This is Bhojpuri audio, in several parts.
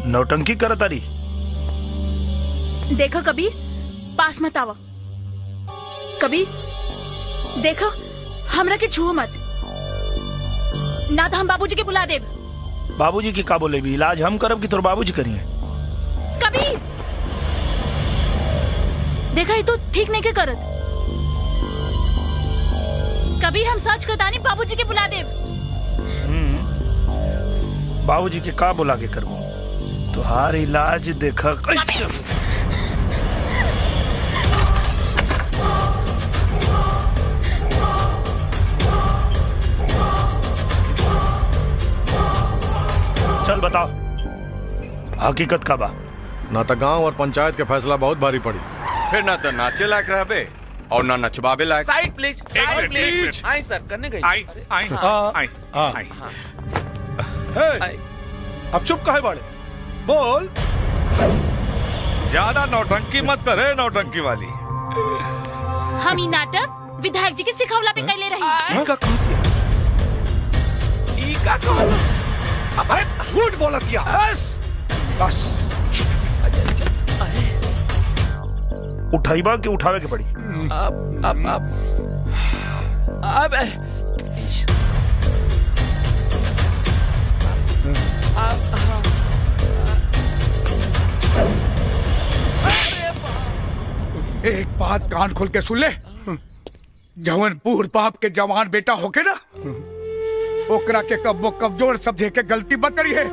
नौटंकी करत तारी। देखो कबीर, पास मत आवा। कबीर देखो, हमरा के छुओ मत, ना तो हम बाबूजी के बुला देब। बाबूजी की का बोले भी, इलाज हम करब कि तोर बाबूजी करिए। कबीर देखा, ये तो ठीक नहीं के करत। कबीर हम सच कहतानी, बाबूजी के बुला देब। बाबूजी के का बुला के करबो? तुहार इलाज देखा कैसे। चल बताओ, हकीकत का बा? ना तो गांव और पंचायत के फैसला बहुत भारी पड़ी। फिर ना तो नाचे लायक रहबे और ना नचवाबे लायक। Side please, side please. आई सर, करने गई। आई आई आई आई। अब चुप काहे बाड़े? बोल। ज्यादा नौटंकी मत करे, नौटंकी वाली। हम ई नाटक विधायक जी के सिखवला पे कैले रही। अरे झूठ बोला किया। बस उठाइबा कि उठावे के पड़ी? अब एक बात कान खोल के सुन ले, जवन बूढ़ बाप के जवान बेटा होके ना, ओकरा के कब्बो कमजोर समझे के गलती मत करी है।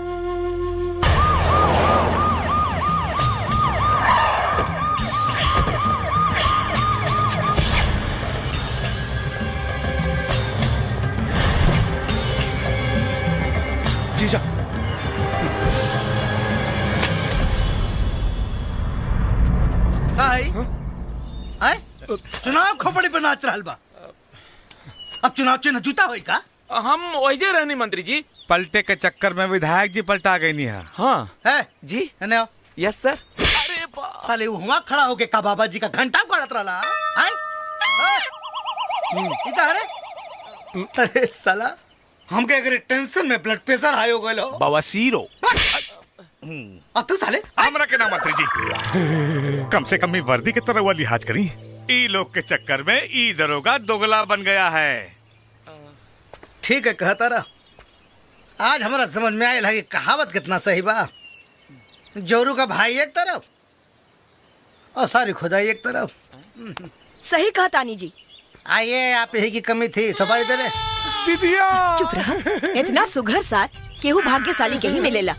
जीजा आई आए चुनाव खोपड़ी पे नाच रहा बा। अब चुनाव चिन्ह जूता होई का? हम वही रहनी मंत्री जी। पलटे के चक्कर में विधायक जी पलटा गई नहीं है। हाँ है जी। है ना? यस सर। अरे साले वहाँ खड़ा होके का बाबा जी का घंटा गाड़त रहा। अरे साला हमके अगर टेंशन में ब्लड प्रेशर हाई हो गए बवासीरो। तू साले हमरा के नाम मंत्री जी, कम से कम वर्दी के तरह वाली लिहाज करी। ई लोग के चक्कर में ई दरोगा दोगला बन गया है। ठीक है कहता रहा। आज हमारा समझ में आया कि कहावत कितना सही बा। जोरू का भाई एक तरफ और सारी खुदाई एक तरफ। सही कहा तानी जी। आइए, आप यही की कमी थी, सुपारी दे रहे। दीदिया चुप रहा। इतना सुघर सार केहू भाग्यशाली के ही मिलेला।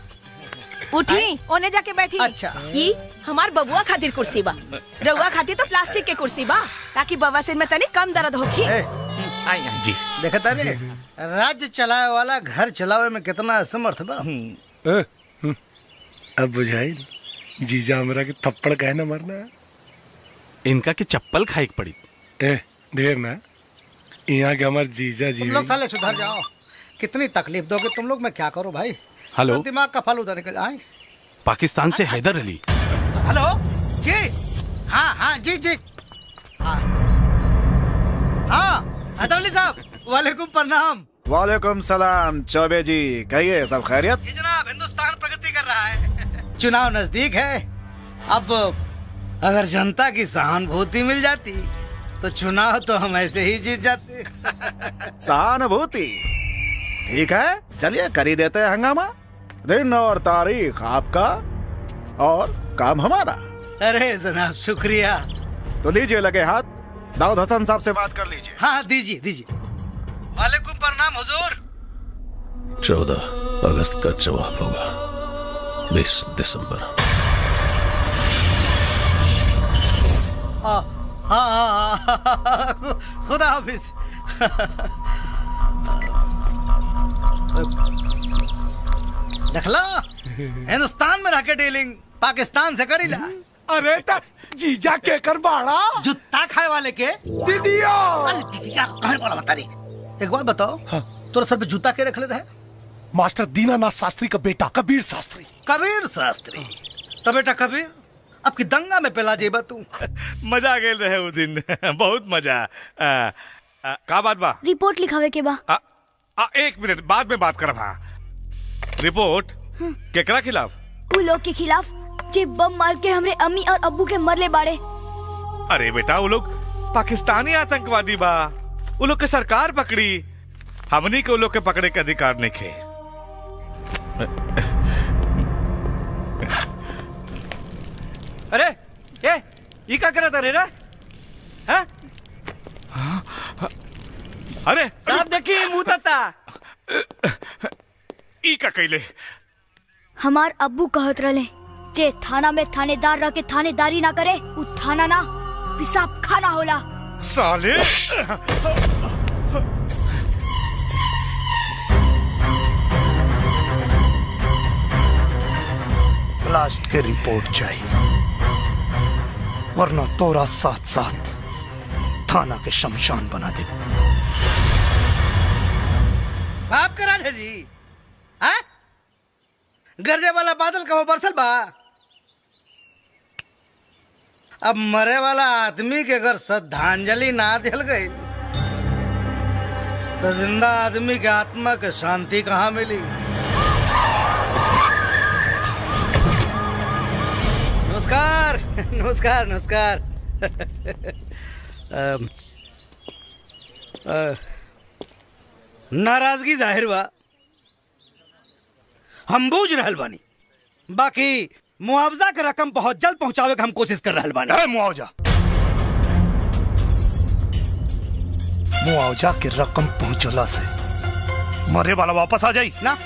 उठी, ओने जाके बैठी। अच्छा। ई हमार बबुआ खातिर कुर्सी बा, रउआ खातिर तो प्लास्टिक के कुर्सी बा, ताकि बवासीर में तनी कम दर्द होखी। जी देखता रे, राज्य चलाए वाला घर चलावे में कितना असमर्थ बा। अब बुझाई जीजा हमरा के थप्पड़ काहे ना मारना। इनका के चप्पल खाई पड़ी। ढेर ना, यहाँ के हमारे जीजा जी। तुम लोग साले सुधर जाओ। कितनी तकलीफ दोगे तुम लोग, मैं क्या करूं भाई। हेलो, दिमाग का फालूदा निकल आए। पाकिस्तान से हैदर अली। हेलो जी। हाँ हाँ जी जी। हाँ हैदर अली साहब, वालेकुम प्रणाम। वालेकुम सलाम चौबे जी, कहिए सब खैरियत? जी जनाब, हिंदुस्तान प्रगति कर रहा है। चुनाव नजदीक है। अब अगर जनता की सहानुभूति मिल जाती तो चुनाव तो हम ऐसे ही जीत जाते। सहानुभूति ठीक है, चलिए कर ही देते हैं हंगामा। दिन और तारीख आपका और काम हमारा। अरे जनाब शुक्रिया। तो लीजिए लगे हाथ, दाऊद हसन साहब से बात कर लीजिए। हाँ दीजिए दीजिए। वालेकुम प्रणाम हुजूर। 14 अगस्त का जवाब होगा 20 दिसंबर। खुदा हाफिज। देखला, हिंदुस्तान में रह के डीलिंग पाकिस्तान से करीला। अरे ता जीजा के कर बाड़ा जुत्ता खाए वाले के दीदिया। दीदिया कहाँ पड़ा बता रही। एक बात बताओ, तोरा सर पे जूता के रख ले रहे? मास्टर दीनानाथ शास्त्री का बेटा कबीर शास्त्री। कबीर शास्त्री तो बेटा कबीर, अब की दंगा में पिला जेबा तू। मजा गेल रहे वो दिन। बहुत मजा। का बात बा? रिपोर्ट लिखावे के बा। एक मिनट बाद में बात करब। हाँ, रिपोर्ट केकरा खिलाफ? उ लोग के खिलाफ जे बम मार के हमरे अम्मी और अब्बू के मरले बाड़े। अरे बेटा वो लोग पाकिस्तानी आतंकवादी बा, वो लोग के सरकार पकड़ी, हमनी के वो लोग के पकड़े के अधिकार नहीं खे। अरे ये क्या करता रे रे? अरे साहब देखिए मुंह तता। ई का कैले? हमार अब्बू कहत रहे जे थाना में थानेदार रह के थानेदारी ना करे उ थाना ना पिसाब खाना होला। साले ब्लास्ट के रिपोर्ट चाहिए, वरना तोरा साथ साथ थाना के शमशान बना दे। बाप करा है जी, हाँ? गरजे वाला बादल कहो बरसल बा। अब मरे वाला आदमी के अगर श्रद्धांजलि ना दिल गई तो जिंदा आदमी के आत्मा के शांति कहाँ मिली? नमस्कार नमस्कार नमस्कार। नाराजगी जाहिर बा, हम बूझ रहल बानी, बाकी मुआवजा के रकम बहुत जल्द पहुंचावे के हम कोशिश कर रहल बानी। मुआवजा के रकम पहुंचला से मरे वाला वापस आ जाई ना,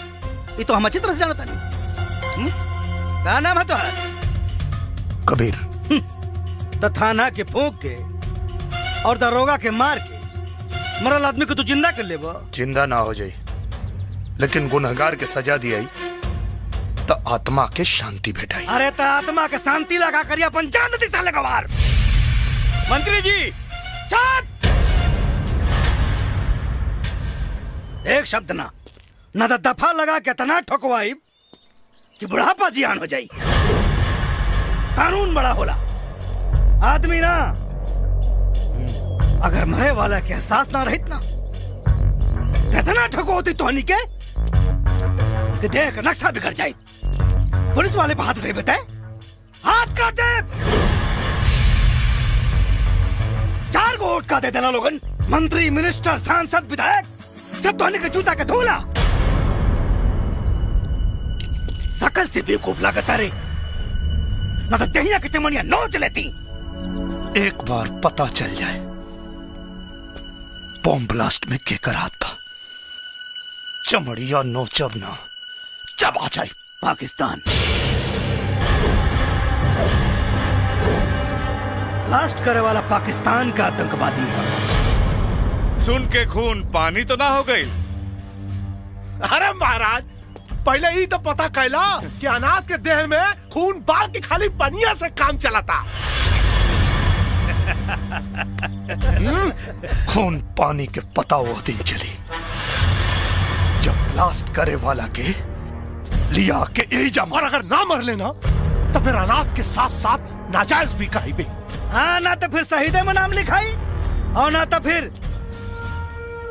ये तो हम अच्छी तरह से जानता नहीं। क्या नाम है तुम्हारा? कबीर। तो थाना के फूंक के और दरोगा के मार के मरल आदमी को तू जिंदा कर लेबो? जिंदा ना हो जाई, लेकिन गुनहगार के सजा दियाई तो आत्मा के शांति भेटाई। अरे तो आत्मा के शांति लगा करिए अपन जान दी साले गवार। मंत्री जी चुप! एक शब्द ना तो दफा लगा के तना ठोकवाई कि बुढ़ापा जियान हो जाई। कानून बड़ा होला, आदमी ना। अगर मरे वाला के एहसास ना रहित ना तो इतना ठको होती तोहनी के कि देख नक्शा बिगड़ जाए। पुलिस वाले पे हाथ रहे बताए, हाथ काट दे। 4 गो वोट का दे देना लोगन, मंत्री मिनिस्टर सांसद विधायक सब तोहनी के जूता के धोला। सकल से बेवकूफ लागत रे, ना तो दहिया की चमनिया नोच लेती। एक बार पता चल जाए बॉम्ब ब्लास्ट में केकर हाथ था, चमड़िया नोचब ना चबा जाए। पाकिस्तान ब्लास्ट करे वाला पाकिस्तान का आतंकवादी है। सुन के खून पानी तो ना हो गई? अरे महाराज, पहले ही तो पता कैला कि अनाथ के देह में खून बाल की खाली पनिया से काम चलाता। खून पानी के पता वो दिन चली जब ब्लास्ट करे वाला के लिया के एजा और अगर ना मर लेना तो फिर अनाथ के साथ साथ नाजायज भी कहीं भी। हाँ, ना तो फिर शहीदे में नाम लिखाई और ना तो फिर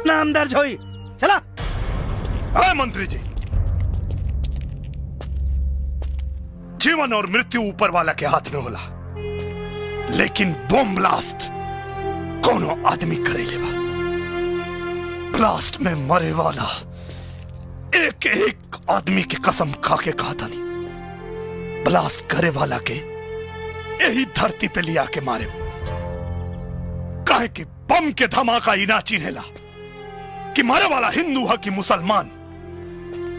नाम दर्ज होई। चला। मंत्री जी, जीवन और मृत्यु ऊपर वाला के हाथ में होला, लेकिन बॉम्ब ब्लास्ट कोनो आदमी करे लेवा। ब्लास्ट में मरे वाला एक एक आदमी की कसम खा के कहा था नहीं, ब्लास्ट करे वाला के यही धरती पे लिया के मारे। काहे कि बम के धमाका ही ना चिन्हेला कि मारे वाला हिंदू है कि मुसलमान,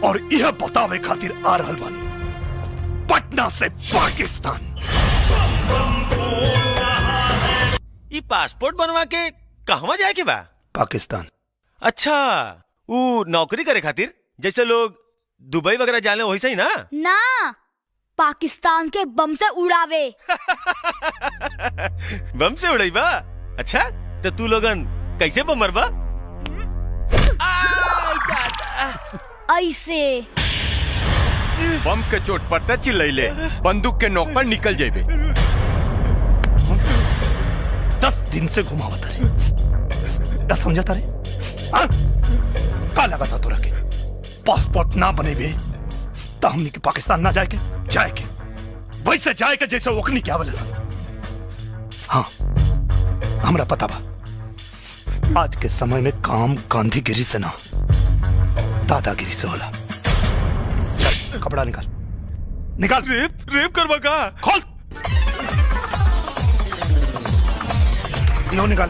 और यह बतावे खातिर आ रहल बानी पटना से पाकिस्तान। ये पासपोर्ट बनवा के कहवा जाए के बा? पाकिस्तान। अच्छा, वो नौकरी करे खातिर जैसे लोग दुबई वगैरह जाने वैसे ही ना? ना, पाकिस्तान के बम से उड़ावे। बम से उड़ाई बा? अच्छा, तो तू लोगन कैसे बम मरबा? ऐसे बम के चोट पर त चिल्लैले, बंदूक के नोक पर निकल जाइबे। 10 दिन से घुमावता रे, क्या समझता रे? का लगा था तोरा के? पासपोर्ट ना बनेबे तो हमनी के पाकिस्तान ना जाएके जाएके वैसे जाएके जैसे ओकनी क्या बोले सन। हाँ हमरा पता बा आज के समय में काम गांधीगिरी से ना दादागिरी से होला। चल कपड़ा निकाल निकाल। रेप करवा का? खोल यो निकाल।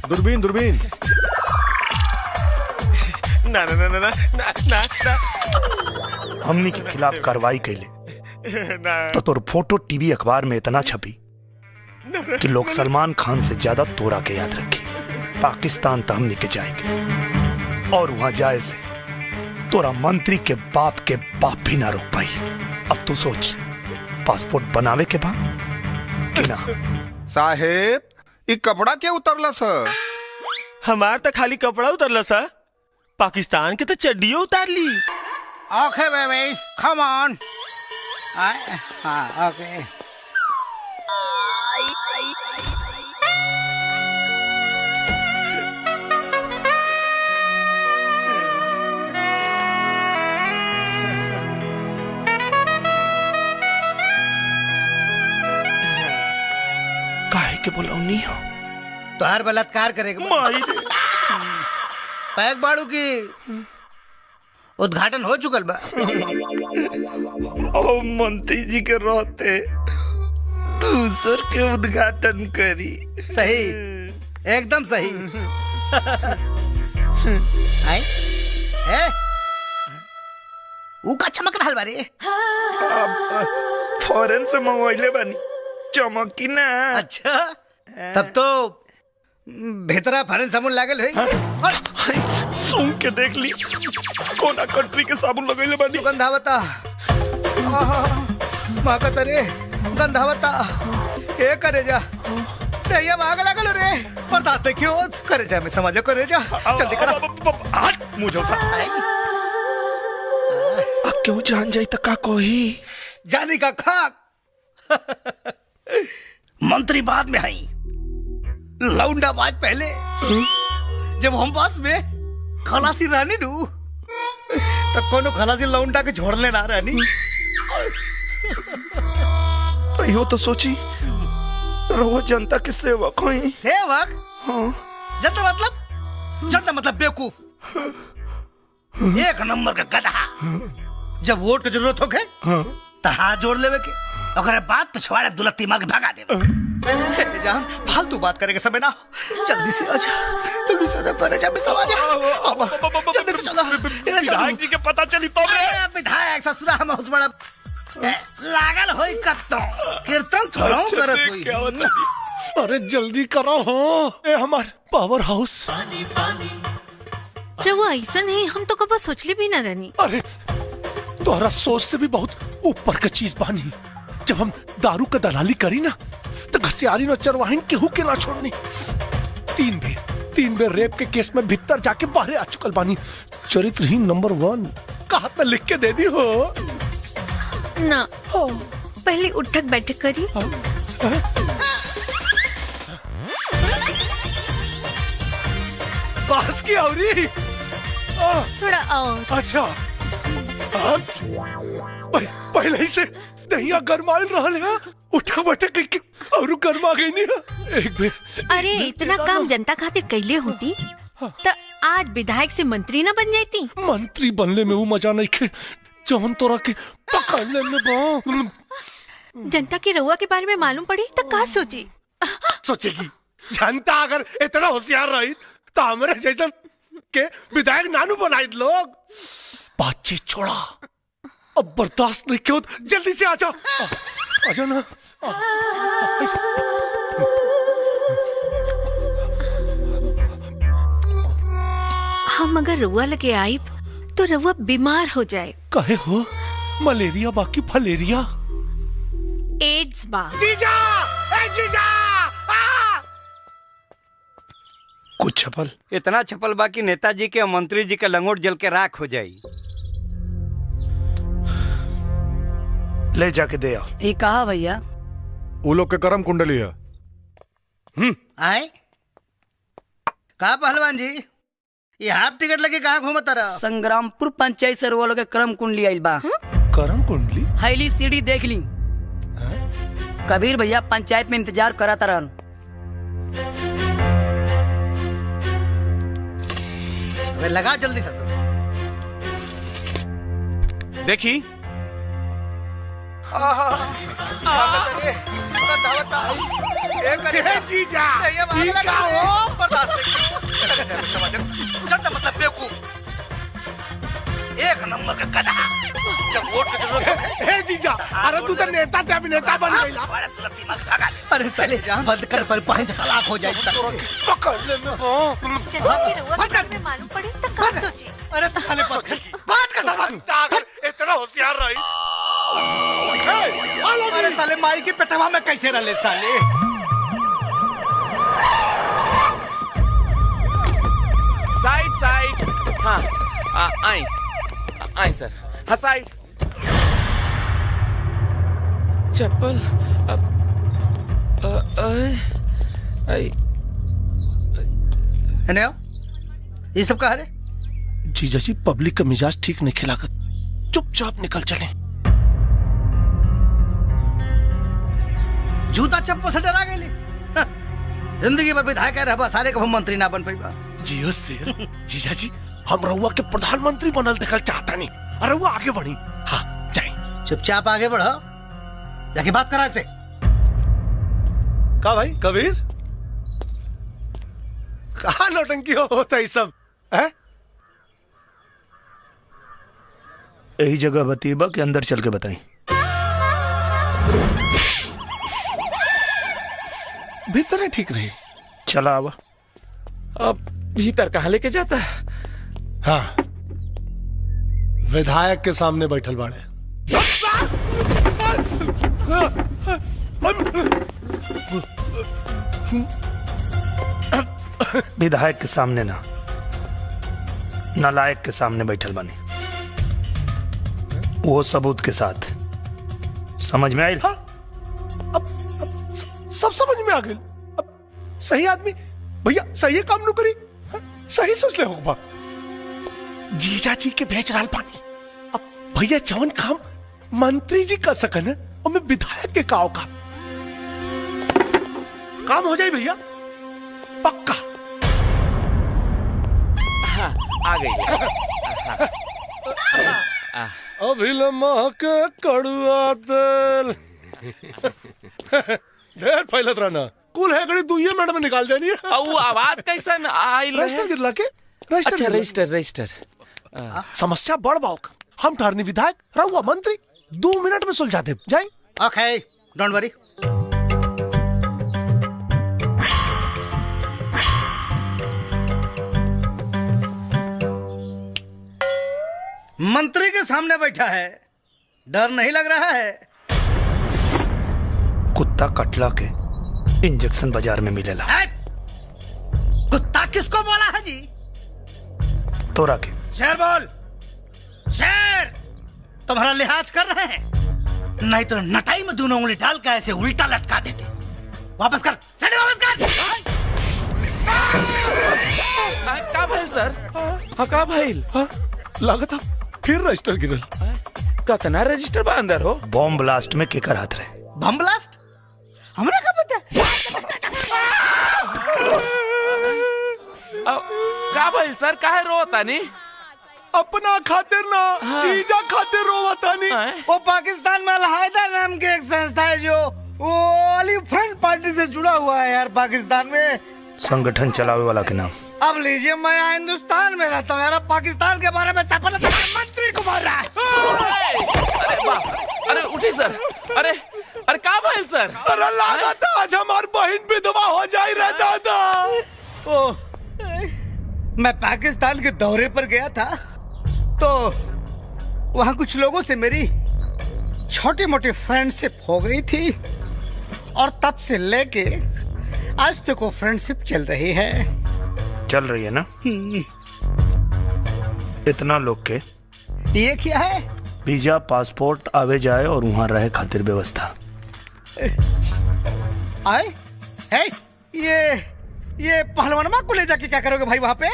दूरबीन दूरबीन। ना ना ना ना ना ना ना। हमनी के खिलाफ कार्रवाई कैले तो तोर फोटो टीवी अखबार में इतना छपी कि लोग सलमान खान से ज्यादा तोरा के याद रखे। पाकिस्तान तो हमनी के जाएंगे और वहां जाए से तोरा मंत्री के बाप भी ना रोक पाई। अब तू सोच पासपोर्ट बनावे के बाद कि ना। साहेब ये कपड़ा क्या उतरला सर? हमार तो खाली कपड़ा उतरला सा, पाकिस्तान के तो चड्डियों उतार ली। ओके बेबी कम ऑन। हाँ ओके। काहे के बोलौनी हो? तो हर बलात्कार करेगा। पैक बाड़ू की उद्घाटन हो चुकल बा। ओ मंत्री जी के रहते दूसर के उद्घाटन करी। सही एकदम सही। आई ए ऊ का चमक रहल बारे। फॉरेन से मंगवाइले बानी चमकी ना। अच्छा तब तो भीतरा फरन साबुन लागल है। सुन के देख ली कोना कंट्री के साबुन लगैले बानी। गंधावता माका तरे गंधावता ए करे जा तैया माग लागल रे। बर्दाश्त क्यों करे जा? मैं समझ करे जा जल्दी करा। हट मुझे अब क्यों जान जाई त का कोही जाने का खाक। मंत्री बाद में आई लौंडा बाज पहले। जब हम पास में खलासी रानी नू तो कोनो खलासी लौंडा के छोड़ने ना रानी। तो यो तो सोची रहो जनता के सेवक होई। सेवक? हाँ। जनता मतलब बेवकूफ, एक नंबर का गधा। जब वोट की जरूरत हो गए तो हाथ जोड़ लेवे के अगर बात पिछवाड़े दुलत्ती मार के भगा दे। जान फालतू बात करेंगे समय ना। जल्दी से आजा जल्दी से आजा करे जा समझ आ। जल्दी से चलो। विधायक जी के पता चली तो विधायक ससुरा हम उस बड़ा लागल होई कत्तो कीर्तन थोड़ा करत होई। अरे जल्दी करो हो ए हमार पावर हाउस। रवा ऐसा नहीं हम तो कब सोचले भी ना रहनी। अरे तोहरा सोच से भी बहुत ऊपर का चीज बानी। जब हम दारू का दलाली करी ना तो घसियारी न चरवाहिन केहू के ना छोड़नी। 3 बेर रेप के केस में भीतर जाके बाहर आ चुकल बानी। चरित्रहीन नंबर 1 कहा तो लिख के दे दी हो ना। पहले उठक बैठक करी। पास की औरी थोड़ा और। अच्छा पहले ही से दहिया गरमाइल रहल है। उठा बैठा के और गरमा गई नहीं। एक बेर अरे इतना काम जनता खातिर कैले होती तो आज विधायक से मंत्री ना बन जाती। मंत्री बनले में वो मजा नहीं खे जवन तोरा के पकड़ने में बा। जनता की रउआ के बारे में मालूम पड़ी तो का सोची? सोचेगी जनता अगर इतना होशियार रही तो हमारे जैसा के विधायक नानू बनाए लोग। बातचीत छोड़ा अब बर्दाश्त नहीं क्यों। जल्दी से आजा आजा ना। हम अगर रउआ लगे आई तो रउआ बीमार हो जाए। कहे हो मलेरिया बाकी फलेरिया एड्स बा। जीजा ए जीजा कुछ छपल इतना छपल बाकी नेताजी के और मंत्री जी के लंगोट जल के राख हो जाई। ले जाके दे आओ। ये कहा भैया? वो लोग के करम कुंडली है। आए कहा पहलवान जी ये हाफ टिकट लगे कहाँ घूमता रहा? संग्रामपुर पंचायत से रोल के क्रम कुंडली आइल बा। करम कुंडली? हैली सीढ़ी देख ली। कबीर भैया पंचायत में इंतजार करा तरन। वे लगा जल्दी से सब। देखी जीजा मतलब बेवकूफ एक नंबर का गधा। जब वोट की जरूरत है। हे जीजा, अरे तू तो नेता से अभिनेता बन गई। अरे साले जान बंद कर पर पांच तलाक हो जाए। पकड़ने में मालूम पड़े तो क्या सोचे? अरे साले बात का सबक अगर इतना होशियार रही। अरे साले माई के पेटवा में कैसे रले साले? Side side. हाँ आई आई सर। हाँ साइड। चप्पल ये सब कहा रे? जीजा जी पब्लिक का मिजाज ठीक नहीं खिलाकर चुपचाप निकल चले। जूता चप्पल से डरा गए। जिंदगी भर विधायक रह सारे को मंत्री ना बन पाई। जियो शेर। जीजा जी हम रहुआ के प्रधानमंत्री बनल देखल चाहता नहीं। अरे रहुआ आगे बढ़ी। हाँ जाए। चुपचाप आगे बढ़ो, जाके बात करा से। का भाई कबीर कहा नौटंकी होता है सब है? यही जगह बतीबा के अंदर चल के बताई। भीतर ठीक रही। चला आवा। अब भीतर कहाँ लेके जाता है? हाँ विधायक के सामने बैठल बाड़े। विधायक के सामने ना, नालायक के सामने बैठल बने, वो सबूत के साथ। समझ में आई? हाँ? अब सब समझ में आ गए। अब सही आदमी भैया सही काम नु करी। हाँ? सही सोच ले होगा। जीजा जी के भेज रहा पानी। अब भैया जवन काम मंत्री जी कर सकन और मैं विधायक के काव काम हो जाए भैया पक्का। हाँ आ गई। अभी के कड़ुआ तेल ढेर फैलत रहना। कुल है गड़ी 2 मिनट में निकाल देनी है। वो आवाज कैसन आइल है? रजिस्टर गिरला के अच्छा रजिस्टर। समस्या बड़ बाउक। हम ठहरनी विधायक रहुआ मंत्री 2 मिनट में सुलझा दे जाए। ओके डोंट वरी। मंत्री के सामने बैठा है, डर नहीं लग रहा है? कुत्ता कटला के इंजेक्शन बाजार में मिलेला। कुत्ता किसको बोला है जी? तोरा के। शेर बोल। शेर तुम्हारा लिहाज कर रहे हैं, नहीं तो नटाई में दोनों उंगली डाल के ऐसे उल्टा लटका देते। वापस कर सीढ़ी वापस कर। का भइल सर? हाँ का भइल? लागत फिर रजिस्टर गिरल। कतना रजिस्टर बा अंदर हो? बॉम्ब ब्लास्ट में केकर हाथ रहे? Bomb blast? हमरा का पता? का भइल सर? काहे रोता नी? अपना खातिर ना, जीजा खातिर रोवता नहीं। वो पाकिस्तान में अलहायदा नाम की एक संस्था है जो वो वाली फ्रंट पार्टी से जुड़ा हुआ है यार पाकिस्तान में। संगठन चलावे वाला के नाम? अब लीजिए मैं यहाँ हिंदुस्तान में रहता हूँ यार, पाकिस्तान के बारे में सफल मंत्री को बोल रहा है। अरे उठी सर। अरे का भइल सर? अरे लागत आज हमार बहन विधवा हो जाए रे दादा। ओ मैं पाकिस्तान के दौरे पर गया था तो वहाँ कुछ लोगों से मेरी छोटी मोटी फ्रेंडशिप हो गई थी और तब से लेके आज तक वो फ्रेंडशिप चल रही है। चल रही है ना? इतना लोग के ये क्या है? वीजा पासपोर्ट आवे जाए और वहाँ रहे खातिर व्यवस्था। आए? है? ये पहलवानमा को ले जाके क्या करोगे भाई वहाँ पे?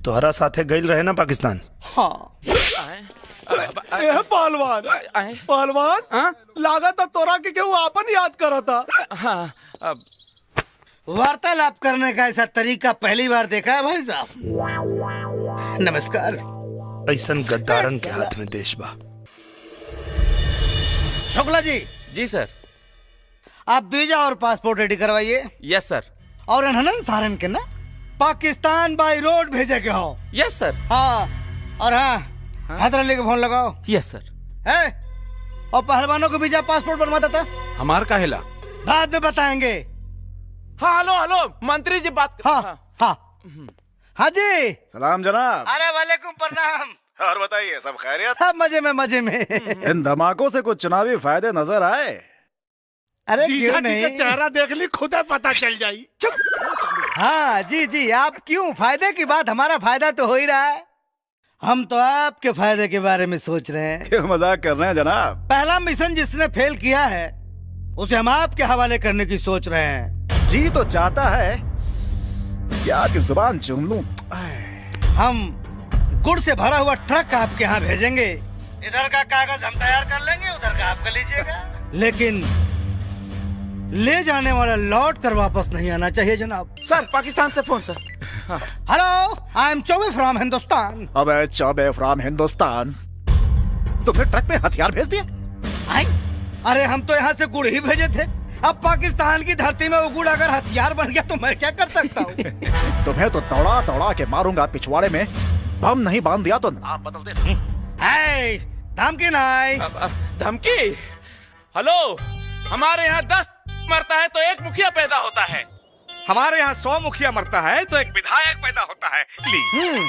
तोहरा साथे गइल रहे ना पाकिस्तान? हाँ ए पहलवान, पहलवान लागा था तोरा के केहू आपन याद करा था। हाँ वार्तालाप करने का ऐसा तरीका पहली बार देखा है भाई साहब। नमस्कार। ऐसन गद्दारन के हाथ में देश बा। शुक्ला जी। जी सर। आप वीजा और पासपोर्ट रेडी करवाइए। यस सर। और अनहनन सारन के ना पाकिस्तान बाई रोड भेजे के हो। यस सर। हाँ और हाँ, हैदर अली को फोन लगाओ। यस सर। है और पहलवानों को वीजा पासपोर्ट बनवाता था। हमार का हिला बाद में बताएंगे। हाँ हेलो हेलो मंत्री जी बात। हाँ हाँ हाँ जी। सलाम जनाब। अरे वालेकुम प्रणाम। और बताइए सब खैरियत? सब मजे में मजे में। इन धमाकों से कुछ चुनावी फायदे नजर आए? अरे जीजा क्यों जी नहीं? का चेहरा देख ली खुद पता चल जाई। हाँ जी जी, आप क्यों? फायदे की बात, हमारा फायदा तो हो ही रहा है। हम तो आपके फायदे के बारे में सोच रहे हैं। क्यों मजाक कर रहे हैं जनाब? पहला मिशन जिसने फेल किया है उसे हम आपके हवाले करने की सोच रहे हैं। जी तो चाहता है क्या कि जुबान चूम लूं। हम गुड़ से भरा हुआ ट्रक आपके यहाँ भेजेंगे। इधर का कागज हम तैयार कर लेंगे, उधर का आपका लीजिएगा। लेकिन ले जाने वाला लौट कर वापस नहीं आना चाहिए जनाब। सर पाकिस्तान से phone sir. Hello, I am Choubey from Hindustan. अबे चौबे फ्रॉम हिंदुस्तान, तुमने ट्रक में हथियार भेज दिए? अरे हम तो यहाँ से गुड़ ही भेजे थे। अब पाकिस्तान की धरती में वो गुड़ अगर हथियार बन गया तो मैं क्या कर सकता हूँ? तुम्हें तो दौड़ा दौड़ा के मारूंगा। पिछवाड़े में बम नहीं बांध दिया तो नाम बदल देना। धमकी नहीं। धमकी? हेलो, हमारे यहाँ 10 मरता है तो एक मुखिया पैदा होता है। हमारे यहाँ 100 मुखिया मरता है तो एक विधायक पैदा होता है। ली।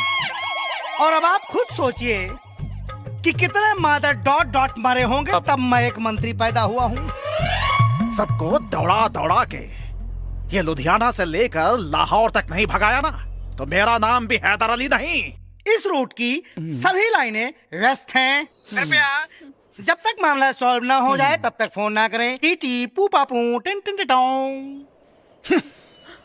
और अब आप खुद सोचिए कि कितने मादर डॉट डॉट मरे होंगे तब मैं एक मंत्री पैदा हुआ हूँ। सबको दौड़ा दौड़ा के ये लुधियाना से लेकर लाहौर तक नहीं भगाया ना, तो मेरा नाम भी हैदर अली नहीं। इस रूट की सभी लाइनें व्यस्त हैं। कृपया जब तक मामला सॉल्व ना हो जाए तब तक फोन ना करें। टीटी पू पापू टिन टिन टिटों।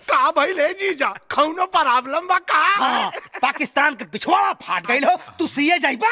का भाई ले जीजा खौनो प्रॉब्लम बा का? पाकिस्तान के पिछवाड़ा फाट गई हो, तू सीए जाइबा।